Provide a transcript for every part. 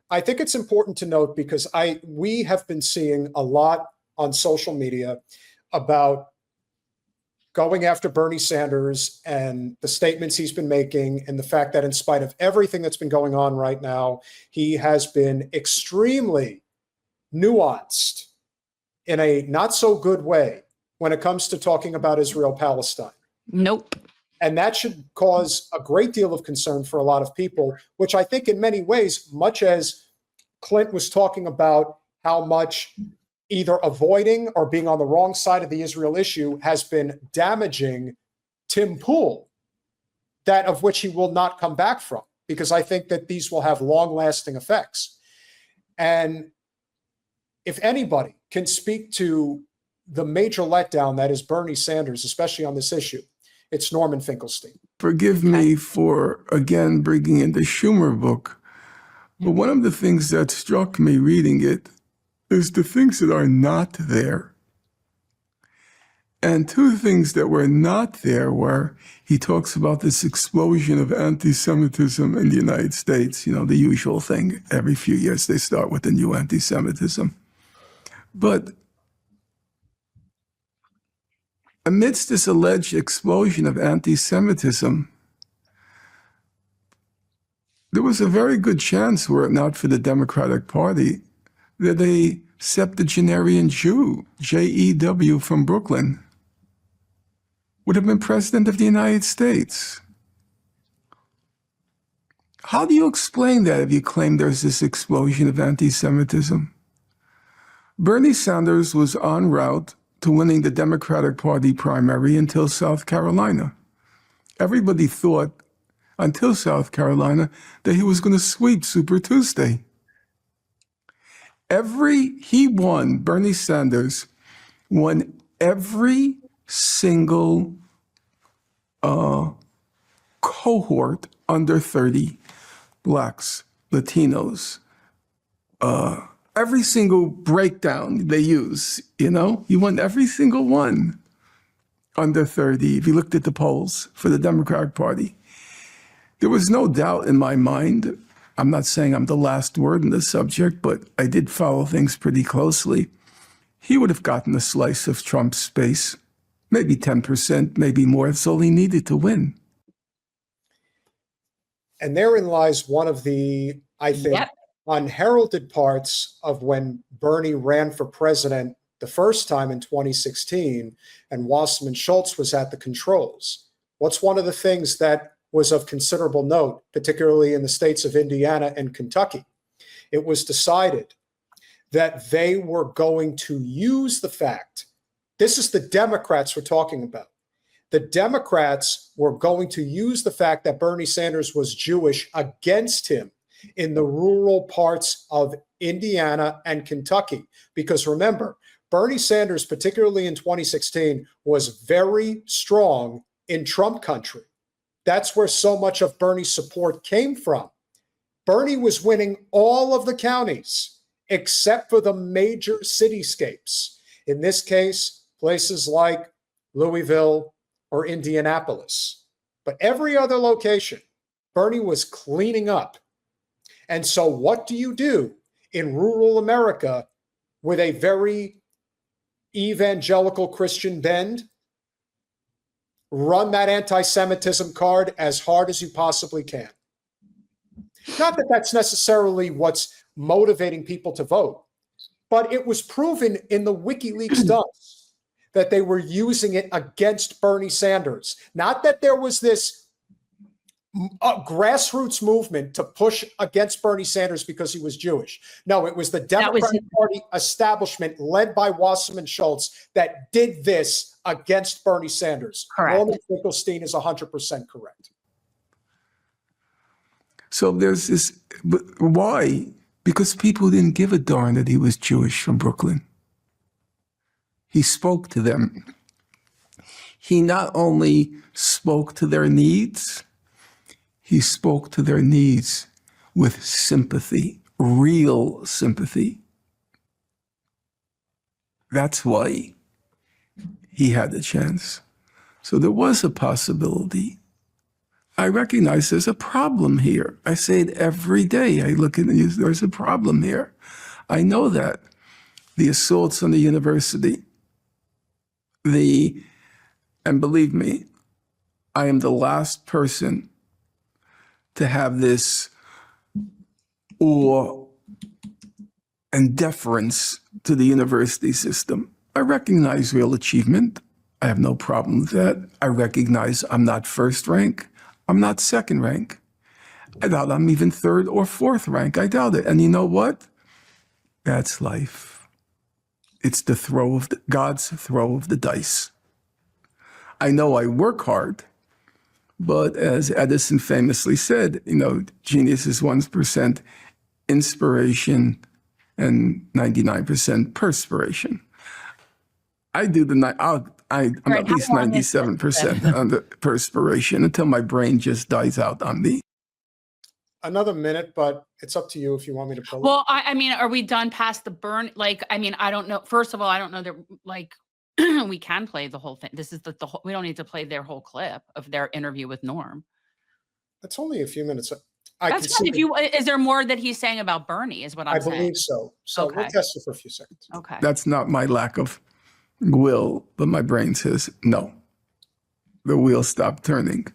I think it's important to note because we have been seeing a lot on social media about going after Bernie Sanders and the statements he's been making, and the fact that in spite of everything that's been going on right now, he has been extremely nuanced in a not so good way when it comes to talking about Israel-Palestine. Nope. And that should cause a great deal of concern for a lot of people, which I think in many ways, much as Clint was talking about how much either avoiding or being on the wrong side of the Israel issue has been damaging Tim Pool, that of which he will not come back from, because I think that these will have long-lasting effects. And if anybody can speak to the major letdown that is Bernie Sanders, especially on this issue, it's Norman Finkelstein. Forgive me for, again, bringing in the Schumer book, but one of the things that struck me reading it is the things that are not there. And two things that were not there were, he talks about this explosion of anti-Semitism in the United States, you know, the usual thing. Every few years they start with a new anti-Semitism. But amidst this alleged explosion of anti-Semitism, there was a very good chance, were it not for the Democratic Party, that a septuagenarian Jew, J.E.W. from Brooklyn, would have been president of the United States. How do you explain that if you claim there's this explosion of anti-Semitism? Bernie Sanders was en route to winning the Democratic Party primary until South Carolina. Everybody thought, until South Carolina, that he was going to sweep Super Tuesday. Bernie Sanders won every single cohort under 30, blacks, Latinos, every single breakdown they use, you know? He won every single one under 30, if you looked at the polls for the Democratic Party. There was no doubt in my mind, I'm not saying I'm the last word in this subject, but I did follow things pretty closely. He would have gotten a slice of Trump's space, maybe 10%, maybe more. That's all he needed to win. And therein lies one of the, I think, unheralded parts of when Bernie ran for president the first time in 2016 and Wasserman Schultz was at the controls. What's one of the things that was of considerable note, particularly in the states of Indiana and Kentucky? It was decided that they were going to use the fact, this is the Democrats we're talking about. The Democrats were going to use the fact that Bernie Sanders was Jewish against him in the rural parts of Indiana and Kentucky. Because remember, Bernie Sanders, particularly in 2016, was very strong in Trump country. That's where so much of Bernie's support came from. Bernie was winning all of the counties except for the major cityscapes. In this case, places like Louisville or Indianapolis. But every other location, Bernie was cleaning up. And so what do you do in rural America with a very evangelical Christian bend? Run that anti-Semitism card as hard as you possibly can. Not that that's necessarily what's motivating people to vote, but it was proven in the WikiLeaks dumps that they were using it against Bernie Sanders. Not that there was this grassroots movement to push against Bernie Sanders because he was Jewish. No, it was the Democratic Party establishment led by Wasserman Schultz that did this against Bernie Sanders. Correct. Norman Finkelstein is 100% correct. So there's this, but why? Because people didn't give a darn that he was Jewish from Brooklyn. He spoke to them. He not only spoke to their needs, he spoke to their needs with sympathy, real sympathy. That's why he had a chance. So there was a possibility I recognize there's a problem here. I say it every day. I look at the there's a problem here. I know that. The assaults on the university, and believe me, I am the last person to have this awe and deference to the university system. I recognize real achievement. I have no problem with that. I recognize I'm not first rank. I'm not second rank. I doubt I'm even third or fourth rank. I doubt it. And you know what? That's life. It's the God's throw of the dice. I know I work hard, but as Edison famously said, genius is 1% inspiration and 99% perspiration. I do I'm at least 97% on the perspiration until my brain just dies out on me. Another minute, but it's up to you if you want me to pull it. Well, I mean, are we done past the burn? I don't know. First of all, I don't know that we can play the whole thing. This is the whole, we don't need to play their whole clip of their interview with Norm. It's only a few minutes. That's fine. Is there more that he's saying about Bernie is what I'm saying? I believe so. So we'll test it for a few seconds. Okay. That's not my lack of will, but my brain says no. The wheel stopped turning.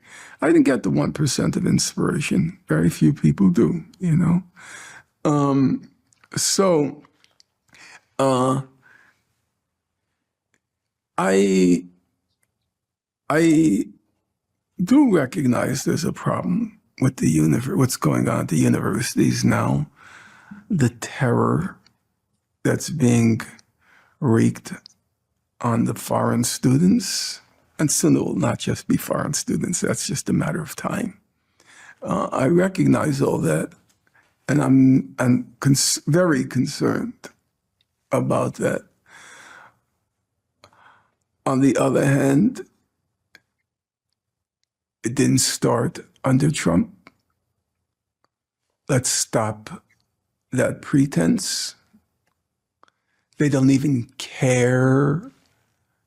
I didn't get the 1% of inspiration. Very few people do, I do recognize there's a problem with what's going on at the universities now. The terror that's being wreaked on the foreign students. And soon it will not just be foreign students. That's just a matter of time. I recognize all that, and I'm very concerned about that. On the other hand, it didn't start under Trump. Let's stop that pretense. They don't even care,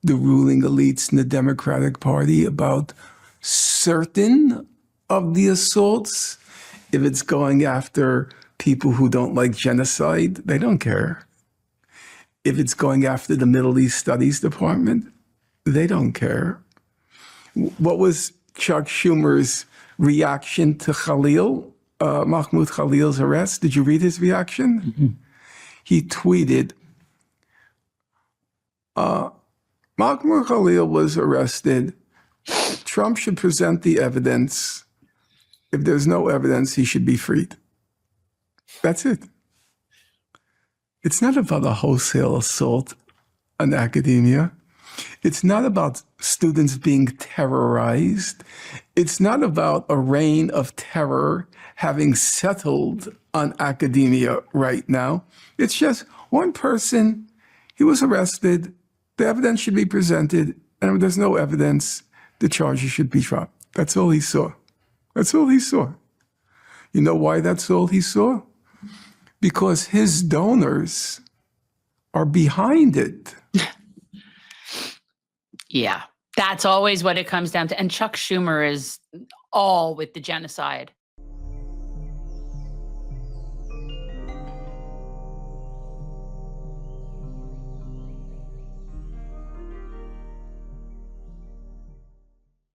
the ruling elites in the Democratic Party, about certain of the assaults. If it's going after people who don't like genocide, they don't care. If it's going after the Middle East Studies Department, they don't care. What was Chuck Schumer's reaction to Mahmoud Khalil's arrest? Did you read his reaction? Mm-hmm. He tweeted, Mahmoud Khalil was arrested. Trump should present the evidence. If there's no evidence, he should be freed. That's it. It's not about a wholesale assault on academia. It's not about students being terrorized. It's not about a reign of terror having settled on academia right now. It's just one person, he was arrested, the evidence should be presented, and if there's no evidence, the charges should be dropped. That's all he saw. That's all he saw. You know why that's all he saw? Because his donors are behind it. Yeah, that's always what it comes down to. And Chuck Schumer is all with the genocide.